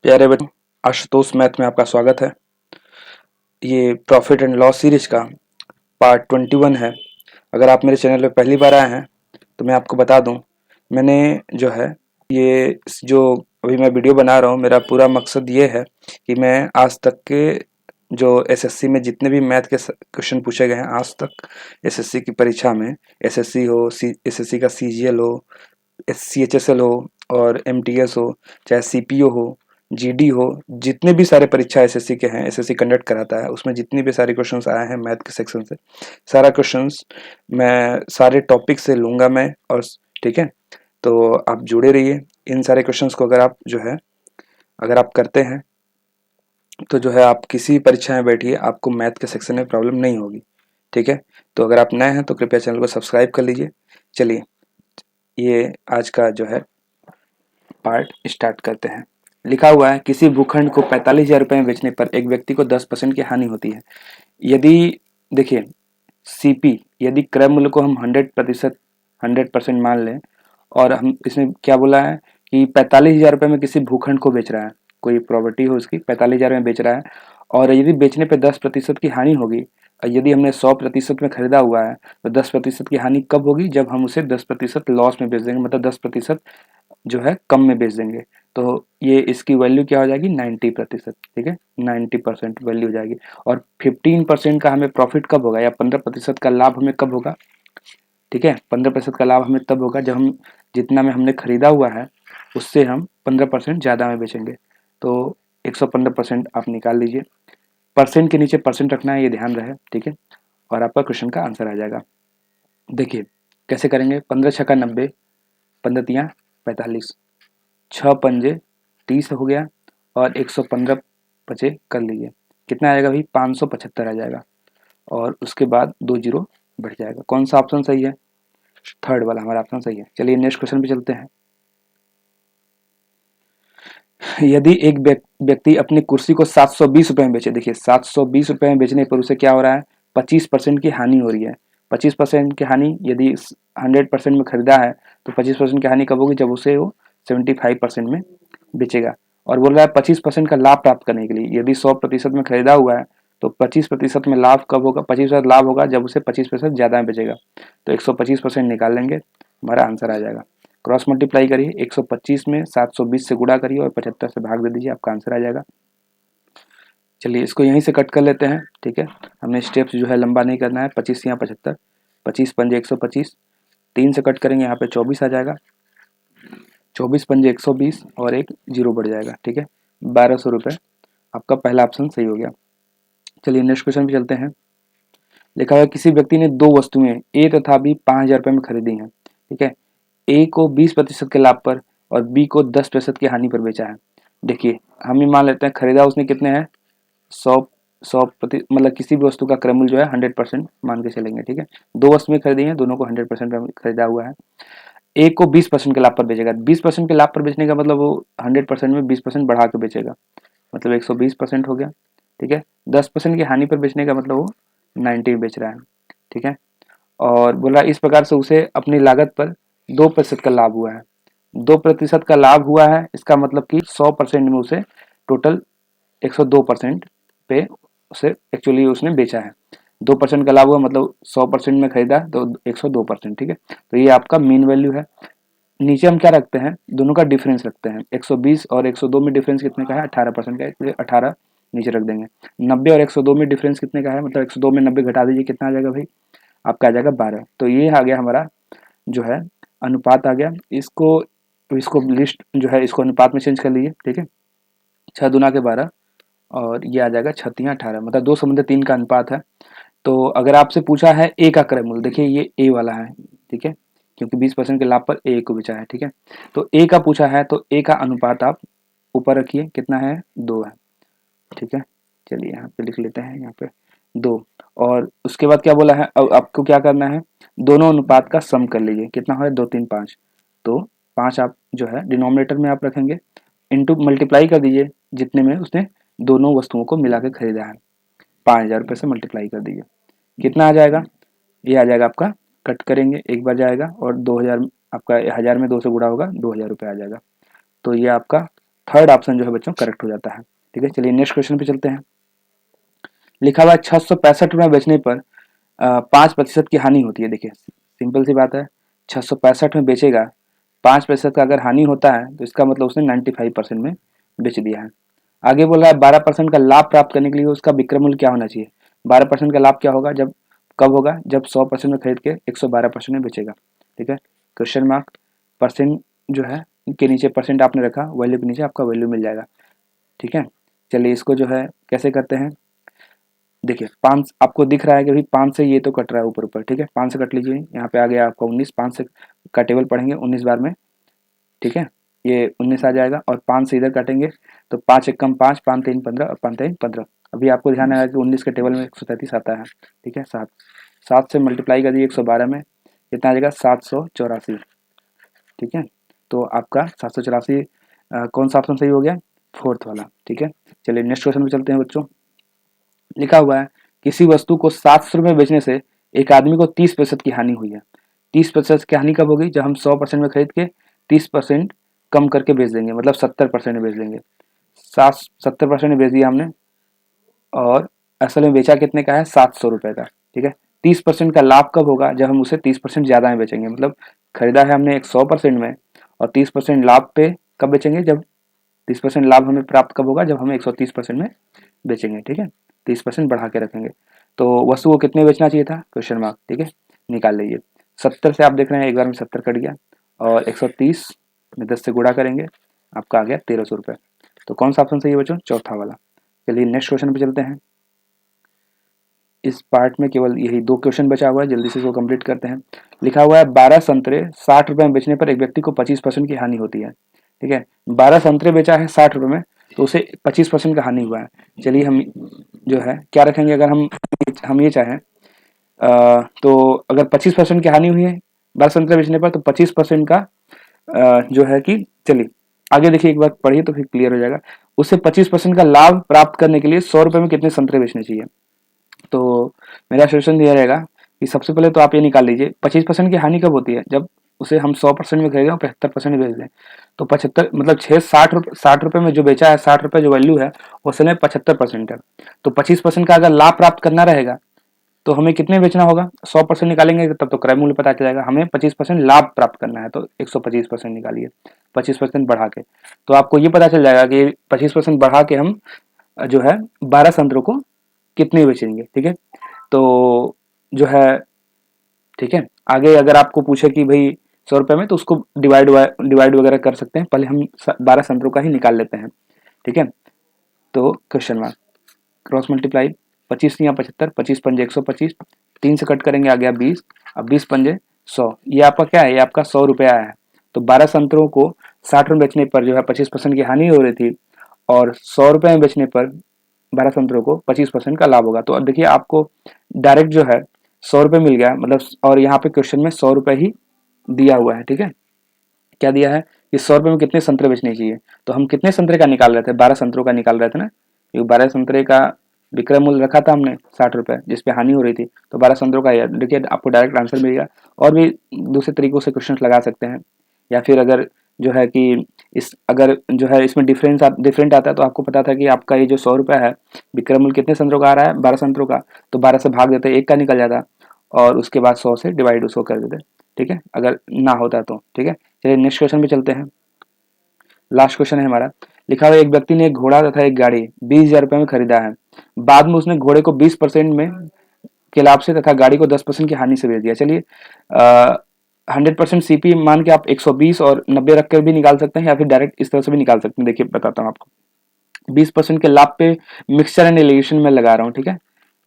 प्यारे बच्चों, आशुतोष मैथ में आपका स्वागत है। ये प्रॉफिट एंड लॉस सीरीज का पार्ट 21 है। अगर आप मेरे चैनल पे पहली बार आए हैं तो मैं आपको बता दूं, मैंने जो है ये जो अभी मैं वीडियो बना रहा हूँ, मेरा पूरा मकसद ये है कि मैं आज तक के जो एसएससी में जितने भी मैथ के क्वेश्चन पूछे गए हैं आज तक एसएससी की परीक्षा में, एसएससी हो, एसएससी का सीजीएल हो, सीएचएसएल हो और एमटीएस हो, चाहे सीपीओ हो, जीडी हो, जितने भी सारे परीक्षा एसएससी के हैं, एसएससी कंडक्ट कराता है, उसमें जितनी भी सारे क्वेश्चंस आए हैं मैथ के सेक्शन से, सारा क्वेश्चंस मैं सारे टॉपिक से लूंगा मैं। और ठीक है, तो आप जुड़े रहिए। इन सारे क्वेश्चंस को अगर आप जो है अगर आप करते हैं तो जो है आप किसी भी परीक्षा में बैठिए, आपको मैथ के सेक्शन में प्रॉब्लम नहीं होगी। ठीक है, तो अगर आप नए हैं तो कृपया चैनल को सब्सक्राइब कर लीजिए। चलिए, ये आज का जो है पार्ट स्टार्ट करते हैं। लिखा हुआ है, किसी भूखंड को 45,000 रुपये में बेचने पर एक व्यक्ति को 10% की हानि होती है। यदि देखिए सीपी, यदि क्रय मूल्य को हम 100% मान लें, और हम इसमें क्या बोला है कि 45,000 रुपये में किसी भूखंड को बेच रहा है, कोई प्रॉपर्टी हो उसकी 45,000 में बेच रहा है, और यदि बेचने पे 10% की हानि होगी, और यदि हमने 100% में खरीदा हुआ है तो 10% की हानि कब होगी? जब हम उसे 10% लॉस में बेच देंगे, मतलब 10% जो है कम में बेच देंगे। तो ये इसकी वैल्यू क्या हो जाएगी? 90%। ठीक है, 90% वैल्यू हो जाएगी। और 15% का हमें प्रॉफिट कब होगा, या 15% का लाभ हमें कब होगा? ठीक है, 15% का लाभ हमें तब होगा जब हम जितना में हमने खरीदा हुआ है उससे हम 15% ज़्यादा में बेचेंगे। तो 115% आप निकाल लीजिए। परसेंट के नीचे परसेंट रखना है, ये ध्यान रहे। ठीक है, और आपका क्वेश्चन का आंसर आ जाएगा। देखिए कैसे करेंगे। 15 छक्का 90, 15 तियाँ 45, 6 पंजे 30 हो गया, और 115 बचे कर लीजिए। कितना आएगा भाई? 575 आ जाएगा, और उसके बाद 2 जीरो बढ़ जाएगा। कौन सा ऑप्शन सही है? थर्ड वाला हमारा ऑप्शन सही है। चलिए नेक्स्ट क्वेश्चन पे चलते हैं। यदि एक व्यक्ति अपनी कुर्सी को 720 रुपये में बेचे, देखिए 720 रुपये में बेचने पर उसे क्या हो रहा है? 25% की हानि हो रही है। 25% की हानि, यदि 100% में खरीदा है तो 25% की हानि कब होगी? जब उसे वो 75% में बेचेगा। और बोल रहा है 25% का लाभ प्राप्त करने के लिए, यदि 100% में खरीदा हुआ है तो 25% में लाभ कब होगा? 25% लाभ होगा जब उसे 25% ज़्यादा में बेचेगा। तो 125% निकाल लेंगे, हमारा आंसर आ जाएगा। क्रॉस मल्टीप्लाई करिए, 125 में 720 से गुणा करिए और 75 से भाग दे दीजिए, आपका आंसर आ जाएगा। चलिए इसको यहीं से कट कर लेते हैं। ठीक है, हमें स्टेप्स जो है लंबा नहीं करना है। 25 या 75, 25 पंजे 125, 3 से कट करेंगे, यहाँ पे 24 आ जाएगा। 24 पंजे 120 और एक जीरो बढ़ जाएगा। ठीक है, 1200 रुपये। आपका पहला ऑप्शन सही हो गया। चलिए नेक्स्ट क्वेश्चन पे चलते हैं। लिखा हुआ है, किसी व्यक्ति ने दो वस्तुएं ए तथा बी 5,000 रुपये में खरीदी हैं। ठीक है, ए को 20% के लाभ पर और बी को 10% की हानि पर बेचा है। देखिए हम ये मान लेते हैं खरीदा उसने कितने हैं? 100 मतलब किसी भी वस्तु का क्रय मूल्य जो है 100% मान के चलेंगे। ठीक है, दो वस्तुएं खरीदी हैं, दोनों को 100% में खरीदा हुआ है। ए को 20% के लाभ पर बेचेगा। 20% के लाभ पर बेचने का मतलब वो 100% में 20% बढ़ा के बेचेगा, मतलब 120% हो गया। ठीक है, 10% की हानि पर बेचने का मतलब वो 90 में बेच रहा है। ठीक है, और बोला इस प्रकार से उसे अपनी लागत पर 2% का लाभ हुआ है। 2% का लाभ हुआ है, इसका मतलब कि 100% में उसे टोटल 102% पे उसे एक्चुअली उसने बेचा है। 2% का लाभ हुआ मतलब 100% में खरीदा तो 102%। ठीक है, तो ये आपका मीन वैल्यू है। नीचे हम क्या रखते हैं? दोनों का डिफरेंस रखते हैं। 120 और 102 में डिफरेंस कितने का है? 18% का है, इसलिए 18 नीचे रख देंगे। 90 और 102 में डिफरेंस कितने का है? मतलब 102 में 90 घटा दीजिए, कितना आ जाएगा भाई? आपका आ जाएगा 12। तो ये आ गया हमारा जो है अनुपात आ गया। इसको इसको लिस्ट जो है इसको अनुपात में चेंज कर लीजिए। ठीक है, 6 दूना के 12, और ये आ जाएगा 6 तियाँ 18, मतलब 2:3 का अनुपात है। तो अगर आपसे पूछा है ए का क्रय मूल्य, देखिए ये ए वाला है। ठीक है, क्योंकि 20% के लाभ पर ए को बेचा है। ठीक है, तो ए का पूछा है तो ए का अनुपात आप ऊपर रखिए, कितना है? 2 है। ठीक है, चलिए यहाँ पे लिख लेते हैं, यहाँ पे 2। और उसके बाद क्या बोला है? अब आपको क्या करना है? दोनों अनुपात का सम कर लीजिए, कितना है? 2 3 5। तो 5 आप जो है डिनोमिनेटर में आप रखेंगे, इंटू मल्टीप्लाई कर दीजिए जितने में उसने दोनों वस्तुओं को मिला के खरीदा है। 5,000 रुपये से मल्टीप्लाई कर दीजिए, कितना आ जाएगा? ये आ जाएगा आपका, कट करेंगे एक बार जाएगा, और 2,000 आपका 1000 में 2 से गुणा होगा, 2,000 रुपये आ जाएगा। तो ये आपका थर्ड ऑप्शन जो है बच्चों करेक्ट हो जाता है। ठीक है, चलिए नेक्स्ट क्वेश्चन पे चलते हैं। लिखा हुआ है 665 रुपये बेचने पर 5% की हानि होती है। देखिए सिंपल सी बात है, 665 में बेचेगा, 5% का अगर हानि होता है तो इसका मतलब उसने 95% में बेच दिया है। आगे बोल रहा है 12% का लाभ प्राप्त करने के लिए उसका विक्रय मूल्य क्या होना चाहिए। 12% का लाभ क्या होगा, जब कब होगा, जब 100% में खरीद के 112% में बेचेगा। ठीक है, क्वेश्चन मार्क परसेंट जो है के नीचे परसेंट आपने रखा, वैल्यू के नीचे आपका वैल्यू मिल जाएगा। ठीक है, चलिए इसको जो है कैसे करते हैं। देखिए 5 आपको दिख रहा है कि भाई 5 से ये तो कट रहा है ऊपर ऊपर। ठीक है, 5 से कट लीजिए, यहाँ पे आ गया आपका 19, 5 से का टेबल पढ़ेंगे 19 बार में। ठीक है, ये 19 आ जाएगा और 5 से इधर काटेंगे तो 5 एक कम 5, 5 3 15 और 5 3 15। अभी आपको ध्यान आएगा कि 19 के टेबल में 133 आता है। ठीक है, 7 7 से मल्टीप्लाई कर दिए 112 में, कितना आ जाएगा 784। ठीक है, तो आपका 784 कौन सा ऑप्शन सही हो गया, फोर्थ वाला। ठीक है, चलिए नेक्स्ट क्वेश्चन पे चलते हैं बच्चों। लिखा हुआ है किसी वस्तु को 700 रुपये बेचने से एक आदमी को 30% की हानि हुई है। 30% की हानि कब होगी, जब हम 100% में खरीद के 30% कम करके बेच देंगे, मतलब 70% में बेच देंगे। 70% में बेच दिया हमने और असल में बेचा कितने का है, 700 रुपये का। ठीक है, 30% का लाभ कब होगा, जब हम उसे 30% ज़्यादा में बेचेंगे। मतलब खरीदा है हमने एक 100% में और 30% लाभ पे कब बेचेंगे, जब 30% लाभ हमें प्राप्त कब होगा, जब हम 130% में बेचेंगे। ठीक है, 30% बढ़ा के रखेंगे। तो वस्तु को कितने बेचना चाहिए था, क्वेश्चन मार्क। ठीक है, निकाल लीजिए। 70 से आप देख रहे हैं एक बार में 70 कट गया और 130 में 10 से गुणा करेंगे, आपका आ गया 1300 रुपये। तो कौन सा ऑप्शन सही है बच्चों, चौथा वाला। चलिए नेक्स्ट क्वेश्चन पे चलते हैं। इस पार्ट में केवल यही 2 क्वेश्चन बचा हुआ है, जल्दी से इसको कंप्लीट करते हैं। लिखा हुआ है 12 संतरे 60 रुपये में बेचने पर एक व्यक्ति को 25% की हानि होती है। ठीक है, 12 संतरे बेचा है 60 रुपये में, तो उसे 25% का हानि हुआ है। चलिए हम जो है क्या रखेंगे, अगर हम ये चाहें तो अगर 25% की हानि हुई है 12 संतरे बेचने पर, तो 25% का जो है कि, चलिए आगे देखिए एक बार पढ़िए तो फिर क्लियर हो जाएगा। उससे 25% का लाभ प्राप्त करने के लिए 100 रुपये में कितने संतरे बेचने चाहिए। तो मेरा सजेशन दिया रहेगा कि सबसे पहले तो आप ये निकाल लीजिए 25% की हानि कब होती है, जब उसे हम 100% में खरीदें और 75% में बेच दें। तो 75 मतलब 60 रुपये में जो बेचा है, 60 रुपये जो वैल्यू है वो असल में 75% है। तो 25% का अगर लाभ प्राप्त करना रहेगा तो हमें कितने बेचना होगा, 100% निकालेंगे तब तो क्रय मूल्य पता चल जाएगा। हमें 25% लाभ प्राप्त करना है तो 125% निकालिए, 25% बढ़ा के। तो आपको ये पता चल जाएगा कि 25% बढ़ा के हम जो है 12 संतरों को कितने बेचेंगे। ठीक है, तो जो है ठीक है, आगे अगर आपको पूछे कि भाई 100 रुपये में, तो उसको डिवाइड वगैरह कर सकते हैं। पहले हम 12 संतरों का ही निकाल लेते हैं। ठीक है, तो क्वेश्चन मार्क क्रॉस मल्टीप्लाई 25 या 75, 25 पंजे 125, 3 से कट करेंगे आ गया 20, अब 20 पंजे 100, ये आपका क्या है, ये आपका 100 रुपया है। तो 12 संतरों को 60 में बेचने पर जो है 25% की हानि हो रही थी और 100 रुपये में बेचने पर 12 संतरों को 25% का लाभ होगा। तो अब देखिए आपको डायरेक्ट जो है 100 रुपये मिल गया, मतलब और यहाँ पे क्वेश्चन में 100 रुपये ही दिया हुआ है। ठीक है, क्या दिया है कि 100 रुपये में कितने संतरे बेचने चाहिए। तो हम कितने संतरे का निकाल रहे थे, 12 संतरों का निकाल रहे थे ना, क्योंकि 12 संतरे का विक्रय मूल्य रखा था हमने 60 रुपये, जिसपे हानि हो रही थी। तो 12 संतरों का देखिए आपको डायरेक्ट आंसर मिलेगा। और भी दूसरे तरीकों से क्वेश्चन लगा सकते हैं, या फिर अगर जो है कि इस अगर जो है इसमें डिफरेंट आता है, तो आपको पता था कि आपका ये जो 100 रुपया है विक्रय मूल्य कितने संतरों का आ रहा है, 12 संतरों का, तो 12 से भाग देते एक का निकल जाता और उसके बाद 100 से डिवाइड उसको कर देते। ठीक है, अगर ना होता तो। ठीक है, चलिए नेक्स्ट क्वेश्चन पे चलते हैं। लास्ट क्वेश्चन है हमारा। लिखा हुआ एक व्यक्ति ने एक घोड़ा तथा एक गाड़ी 20,000 रुपये में खरीदा है। बाद में उसने घोड़े को 20% में के लाभ से तथा गाड़ी को 10% की हानि से बेच दिया। चलिए 100% सीपी मान के आप 120 और 90 रख कर भी निकाल सकते हैं, या फिर डायरेक्ट इस तरह से भी निकाल सकते हैं। देखिए बताता हूँ आपको। 20% के लाभ पे मिक्सचर एंड एलिगेशन में लगा रहा हूँ। ठीक है,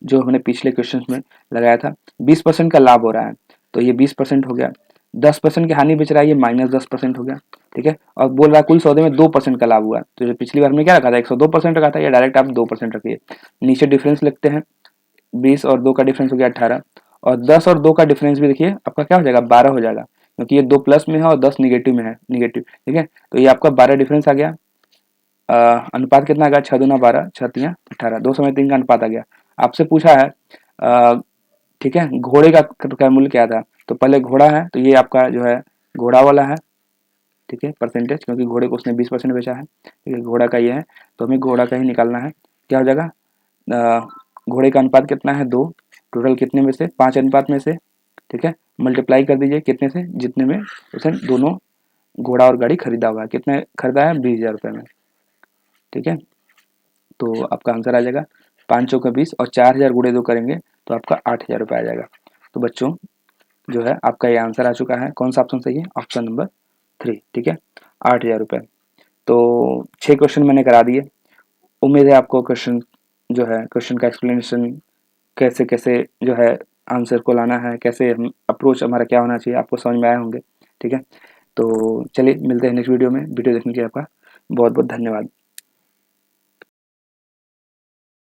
जो हमने पिछले क्वेश्चन में लगाया था। 20% का लाभ हो रहा है तो ये 20% हो गया। 10% की हानि बेच रहा है, ये -10% हो गया। ठीक है, और बोल रहा है कुल सौदे में 2% का लाभ हुआ। तो जो पिछली बार हमने क्या रखा था, 102% रखा था, या डायरेक्ट आप 2% रखिए। नीचे डिफरेंस लिखते हैं, 20 और 2 का डिफरेंस हो गया 18, और 10 और 2 का डिफरेंस भी देखिए आपका क्या हो जाएगा, 12 हो जाएगा, क्योंकि ये 2 प्लस में है और 10 निगेटिव में है, निगेटिव। ठीक है, तो ये आपका 12 डिफरेंस आ गया। अनुपात कितना आ गया, 6 दूना 12, 6 तिया 18, 2/3 का अनुपात आ गया। आपसे पूछा है ठीक है घोड़े का मूल्य क्या था, तो पहले घोड़ा है तो ये आपका जो है घोड़ा वाला है। ठीक है, परसेंटेज, क्योंकि घोड़े को उसने 20% बेचा है, ठीक है, घोड़ा का ये है, तो हमें घोड़ा का ही निकालना है। क्या हो जाएगा, घोड़े का अनुपात कितना है 2, टोटल कितने में से 5 अनुपात में से, ठीक है, मल्टीप्लाई कर दीजिए कितने से, जितने में उसने दोनों घोड़ा और गाड़ी खरीदा हुआ है, कितने खरीदा है 20,000 रुपये में, ठीक है। तो आपका आंसर आ जाएगा 5 चौके 20 और 4,000 गुणे 2 करेंगे तो आपका 8,000 रुपये आ जाएगा। तो बच्चों जो है आपका ये आंसर आ चुका है। कौन सा ऑप्शन सही है, ऑप्शन नंबर 3, ठीक है, 8,000 रुपये। तो 6 क्वेश्चन मैंने करा दिए। उम्मीद है आपको क्वेश्चन जो है, क्वेश्चन का एक्सप्लेनेशन कैसे कैसे जो है आंसर को लाना है, कैसे हम अप्रोच हमारा क्या होना चाहिए, आपको समझ में आए होंगे, ठीक है। तो चलिए मिलते हैं नेक्स्ट वीडियो में। वीडियो देखने के लिए आपका बहुत बहुत धन्यवाद।